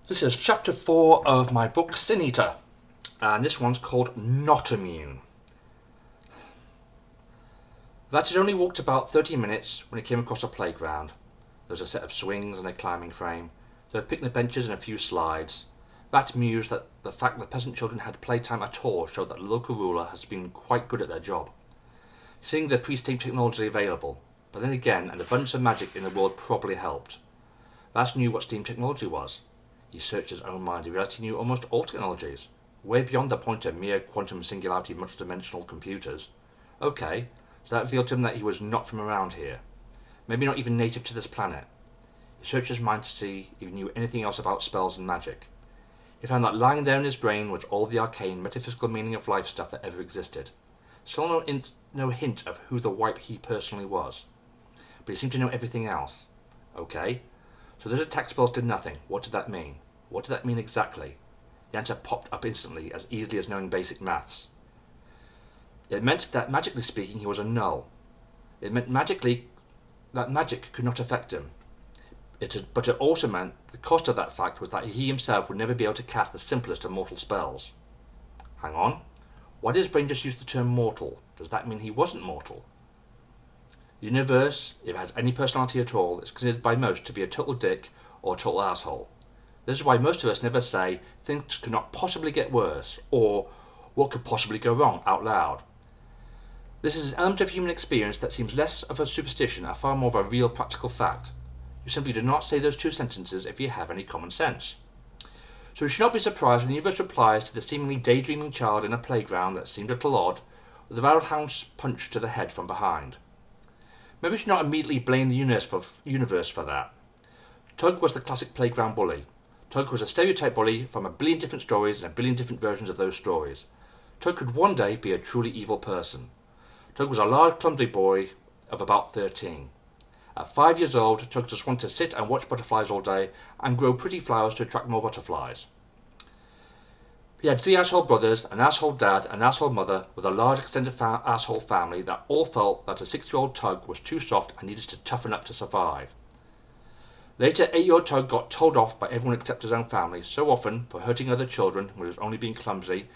This is chapter 4 of my book Sin Eater, and this one's called Not Immune. Vat had only walked about 30 minutes when he came across a playground. There was a set of swings and a climbing frame. There were picnic benches and a few slides. Vat mused that the fact that peasant children had playtime at all showed that the local ruler has been quite good at their job. Seeing the pre-steam technology available, but then again an abundance of magic in the world probably helped. Vat knew what steam technology was. He searched his own mind and realized he knew almost all technologies, way beyond the point of mere quantum singularity multidimensional computers. Okay, so that revealed to him that he was not from around here, maybe not even native to this planet. He searched his mind to see if he knew anything else about spells and magic. He found that lying there in his brain was all the arcane metaphysical meaning of life stuff that ever existed. Still no hint of who the wipe he personally was, but he seemed to know everything else. Okay, so those attack spells did nothing. What did that mean? What did that mean exactly? The answer popped up instantly, as easily as knowing basic maths. It meant that, magically speaking, he was a null. It meant that magic could not affect him. But it also meant the cost of that fact was that he himself would never be able to cast the simplest of mortal spells. Hang on. Why did his brain just use the term mortal? Does that mean he wasn't mortal? The universe, if it has any personality at all, is considered by most to be a total dick or a total asshole. This is why most of us never say things could not possibly get worse, or what could possibly go wrong out loud. This is an element of human experience that seems less of a superstition and far more of a real practical fact. You simply do not say those two sentences if you have any common sense. So we should not be surprised when the universe replies to the seemingly daydreaming child in a playground that seemed a little odd, with a roundhouse punch to the head from behind. Maybe we should not immediately blame the universe for that. Tug was the classic playground bully. Tug was a stereotype bully from a billion different stories and a billion different versions of those stories. Tug could one day be a truly evil person. Tug was a large, clumsy boy of about 13. At 5 years old, Tug just wanted to sit and watch butterflies all day and grow pretty flowers to attract more butterflies. He had 3 asshole brothers, an asshole dad, an asshole mother, with a large extended asshole family that all felt that a 6-year-old Tug was too soft and needed to toughen up to survive. Later, 8-year-old Tug got told off by everyone except his own family so often for hurting other children when he was only being clumsy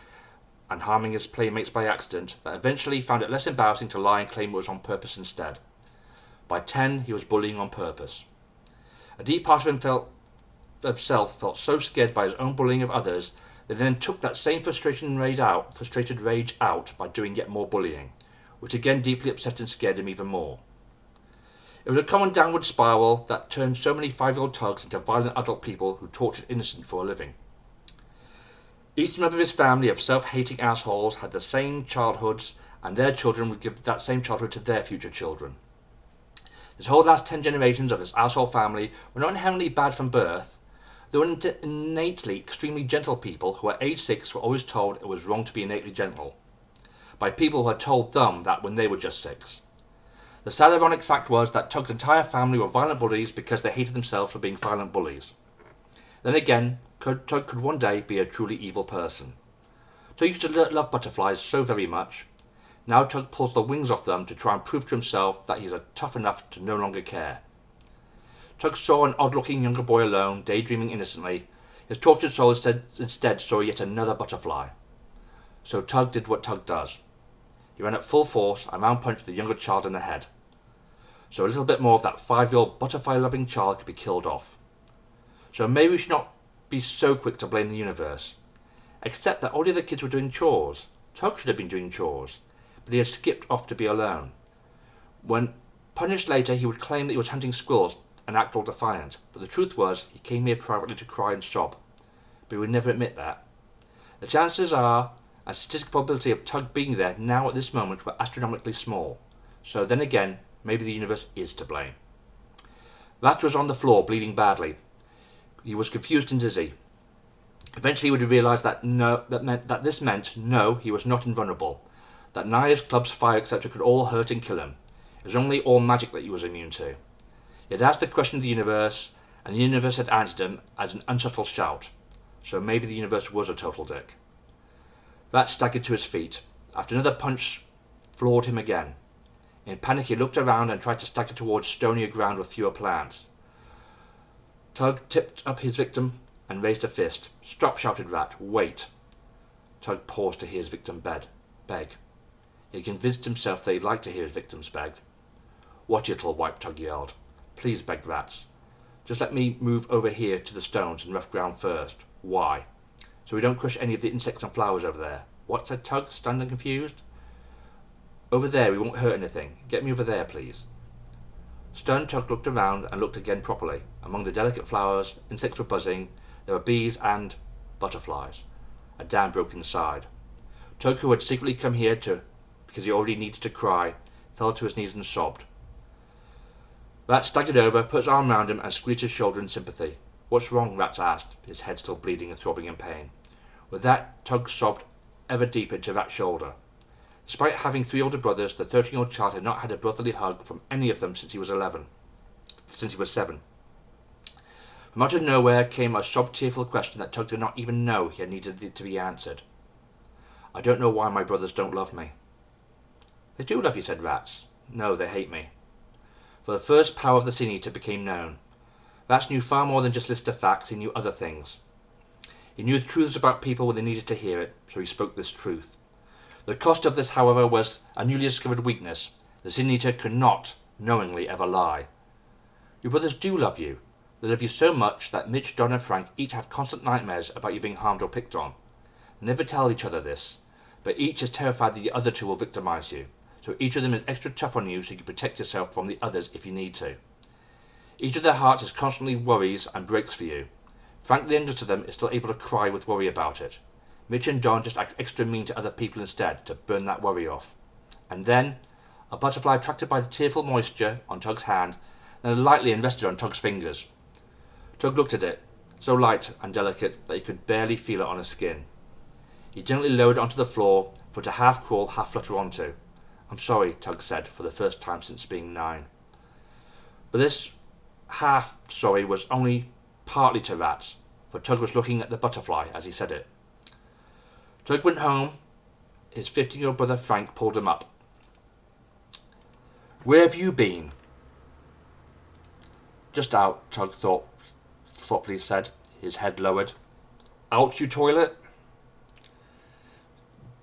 and harming his playmates by accident that eventually he found it less embarrassing to lie and claim it was on purpose instead. By 10, he was bullying on purpose. A deep part of himself felt so scared by his own bullying of others that he then took that same frustrated rage out by doing yet more bullying, which again deeply upset and scared him even more. It was a common downward spiral that turned so many 5-year-old Tugs into violent adult people who tortured innocent for a living. Each member of his family of self-hating assholes had the same childhoods, and their children would give that same childhood to their future children. This whole last 10 generations of this asshole family were not inherently bad from birth. They were innately extremely gentle people who at age 6 were always told it was wrong to be innately gentle, by people who had told them that when they were just 6. The sad ironic fact was that Tug's entire family were violent bullies because they hated themselves for being violent bullies. Then again, Tug could one day be a truly evil person. Tug used to love butterflies so very much. Now Tug pulls the wings off them to try and prove to himself that he's tough enough to no longer care. Tug saw an odd-looking younger boy alone, daydreaming innocently. His tortured soul instead saw yet another butterfly. So Tug did what Tug does. He ran at full force and round-punched the younger child in the head. So a little bit more of that 5-year-old butterfly-loving child could be killed off. So maybe we should not be so quick to blame the universe. Except that all the other kids were doing chores. Tug should have been doing chores, but he had skipped off to be alone. When punished later, he would claim that he was hunting squirrels and act all defiant, but the truth was he came here privately to cry and sob. But he would never admit that. The chances are, and statistical probability of Tug being there now at this moment were astronomically small. So then again, maybe the universe is to blame. Vat was on the floor, bleeding badly. He was confused and dizzy. Eventually he would realize that this meant no, he was not invulnerable. That knives, clubs, fire, etc. could all hurt and kill him. It was only all magic that he was immune to. He had asked the question of the universe, and the universe had answered him as an unsubtle shout. So maybe the universe was a total dick. Vat staggered to his feet. After another punch floored him again. In panic he looked around and tried to stagger towards stonier ground with fewer plants. Tug tipped up his victim and raised a fist. "Stop," shouted Rat. "Wait." Tug paused to hear his victim beg. He had convinced himself that he'd like to hear his victims beg. "Watch it, little wipe," Tug yelled. "Please," begged Rats. "Just let me move over here to the stones and rough ground first." "Why?" "So we don't crush any of the insects and flowers over there." "What?" said Tug, stunned and confused. "Over there we won't hurt anything. Get me over there, please." Stunned, Tug looked around and looked again properly. Among the delicate flowers, insects were buzzing. There were bees and butterflies. A dam broke inside. Tug, who had secretly come here because he already needed to cry, fell to his knees and sobbed. Rat staggered over, put his arm round him and squeezed his shoulder in sympathy. "What's wrong?" Rat asked, his head still bleeding and throbbing in pain. With that, Tug sobbed ever deeper into Rat's shoulder. Despite having 3 older brothers, the 13-year-old child had not had a brotherly hug from any of them since he was 7. From out of nowhere came a tearful question that Tug did not even know he had needed to be answered. "I don't know why my brothers don't love me." "They do love you," said Rats. "No, they hate me." For the first power of the Sin Eater became known. Rats knew far more than just a list of facts. He knew other things. He knew truths about people when they needed to hear it, so he spoke this truth. The cost of this, however, was a newly discovered weakness. The Sin Eater could not, knowingly, ever lie. "Your brothers do love you. They love you so much that Mitch, Don and Frank each have constant nightmares about you being harmed or picked on. They never tell each other this, but each is terrified that the other 2 will victimize you. So each of them is extra tough on you so you can protect yourself from the others if you need to. Each of their hearts is constantly worries and breaks for you. Frank, the youngest of them, is still able to cry with worry about it. Mitch and Don just act extra mean to other people instead to burn that worry off." And then a butterfly, attracted by the tearful moisture on Tug's hand, landed lightly and rested on Tug's fingers. Tug looked at it, so light and delicate that he could barely feel it on his skin. He gently lowered it onto the floor for it to half crawl, half flutter onto. "I'm sorry," Tug said, for the first time since being 9. But this half sorry was only partly to Rats, for Tug was looking at the butterfly as he said it. Tug went home. His 15-year-old brother Frank pulled him up. "Where have you been?" "Just out," Tug thoughtfully said, his head lowered. "Out, you toilet?"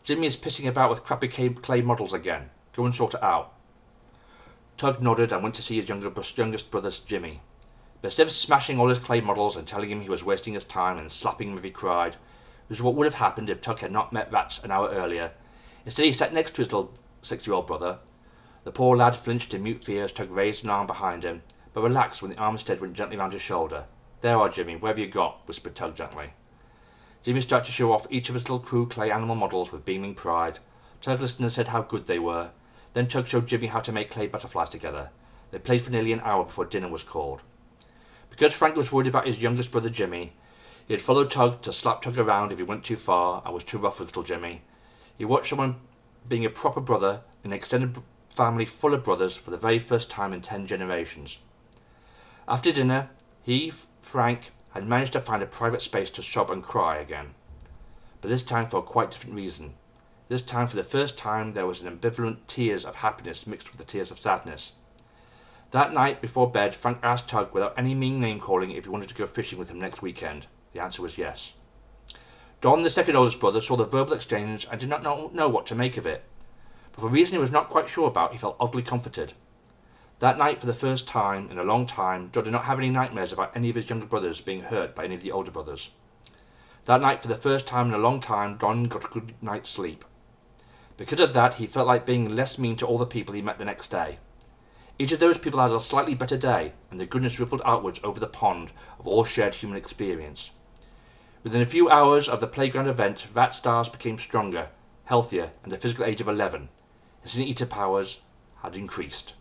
"Jimmy is pissing about with crappy clay models again. Go and sort it out." Tug nodded and went to see his youngest brother Jimmy. But instead of smashing all his clay models and telling him he was wasting his time and slapping him if he cried, which is what would have happened if Tug had not met Rats an hour earlier, instead he sat next to his little 6-year-old brother. The poor lad flinched in mute fear as Tug raised an arm behind him, but relaxed when the arm instead went gently round his shoulder. "There are, Jimmy, where have you got?" whispered Tug gently. Jimmy started to show off each of his little crude clay animal models with beaming pride. Tug listened and said how good they were. Then Tug showed Jimmy how to make clay butterflies together. They played for nearly an hour before dinner was called. Because Frank was worried about his youngest brother Jimmy, he had followed Tug to slap Tug around if he went too far and was too rough with little Jimmy. He watched someone being a proper brother in an extended family full of brothers for the very first time in 10 generations. After dinner, he, Frank, had managed to find a private space to sob and cry again. But this time for a quite different reason. This time, for the first time, there was an ambivalent tears of happiness mixed with the tears of sadness. That night, before bed, Frank asked Tug, without any mean name-calling, if he wanted to go fishing with him next weekend. The answer was yes. Don, the second oldest brother, saw the verbal exchange and did not know what to make of it. But for a reason he was not quite sure about, he felt oddly comforted. That night, for the first time in a long time, Don did not have any nightmares about any of his younger brothers being hurt by any of the older brothers. That night, for the first time in a long time, Don got a good night's sleep. Because of that, he felt like being less mean to all the people he met the next day. Each of those people has a slightly better day, and the goodness rippled outwards over the pond of all shared human experience. Within a few hours of the playground event, Rat Stars became stronger, healthier, and the physical age of 11. His Sin Eater powers had increased.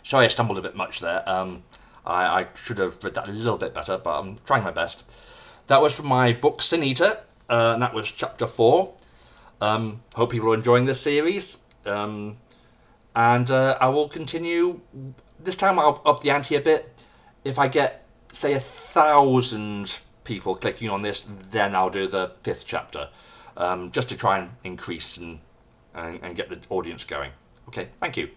Sorry I stumbled a bit much there. I should have read that a little bit better, but I'm trying my best. That was from my book Sin Eater, and that was chapter 4. Hope people are enjoying this series. And I will continue. This time I'll up the ante a bit. If I get, say, 1,000 people clicking on this, then I'll do the 5th chapter, just to try and increase and get the audience going. Okay, thank you.